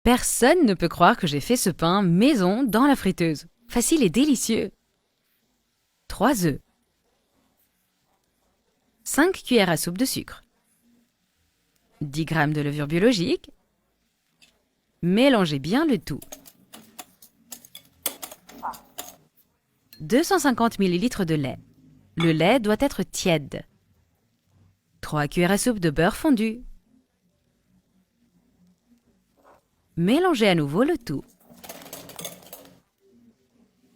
Personne ne peut croire que j'ai fait ce pain maison dans la friteuse. Facile et délicieux. 3 œufs. 5 cuillères à soupe de sucre. 10 g de levure biologique. Mélangez bien le tout. 250 ml de lait. Le lait doit être tiède. 3 cuillères à soupe de beurre fondu. Mélangez à nouveau le tout.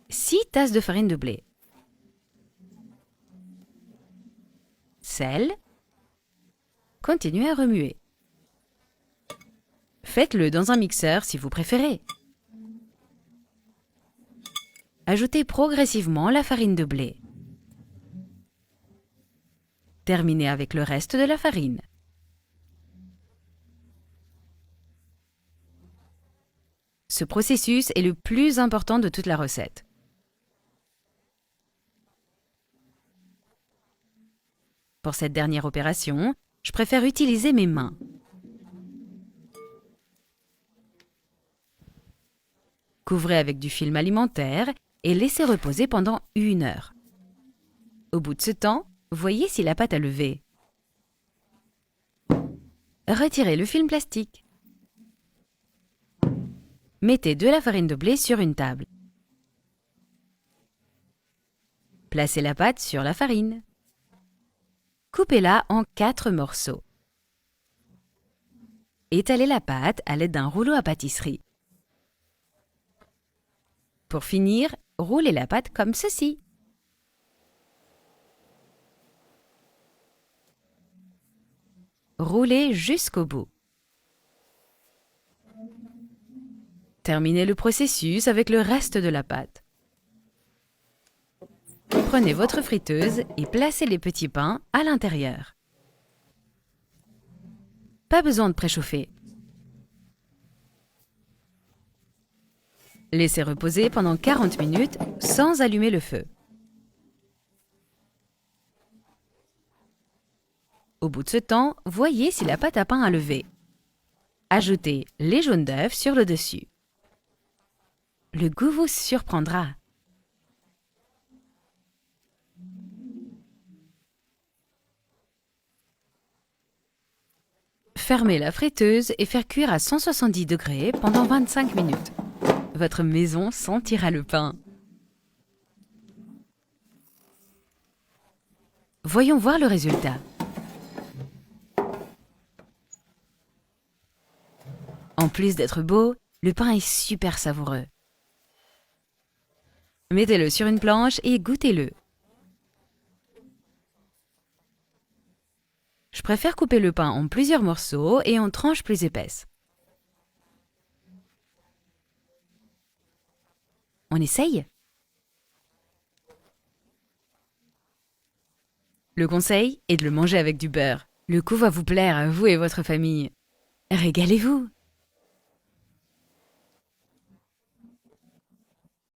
6 tasses de farine de blé. Sel. Continuez à remuer. Faites-le dans un mixeur si vous préférez. Ajoutez progressivement la farine de blé. Terminez avec le reste de la farine. Ce processus est le plus important de toute la recette. Pour cette dernière opération, je préfère utiliser mes mains. Couvrez avec du film alimentaire et laissez reposer pendant 1 heure. Au bout de ce temps, voyez si la pâte a levé. Retirez le film plastique. Mettez de la farine de blé sur une table. Placez la pâte sur la farine. Coupez-la en 4 morceaux. Étalez la pâte à l'aide d'un rouleau à pâtisserie. Pour finir, roulez la pâte comme ceci. Roulez jusqu'au bout. Terminez le processus avec le reste de la pâte. Prenez votre friteuse et placez les petits pains à l'intérieur. Pas besoin de préchauffer. Laissez reposer pendant 40 minutes sans allumer le feu. Au bout de ce temps, voyez si la pâte à pain a levé. Ajoutez les jaunes d'œufs sur le dessus. Le goût vous surprendra. Fermez la friteuse et faire cuire à 170 degrés pendant 25 minutes. Votre maison sentira le pain. Voyons voir le résultat. En plus d'être beau, le pain est super savoureux. Mettez-le sur une planche et goûtez-le. Je préfère couper le pain en plusieurs morceaux et en tranches plus épaisses. On essaye? Le conseil est de le manger avec du beurre. Le coup va vous plaire à vous et votre famille. Régalez-vous!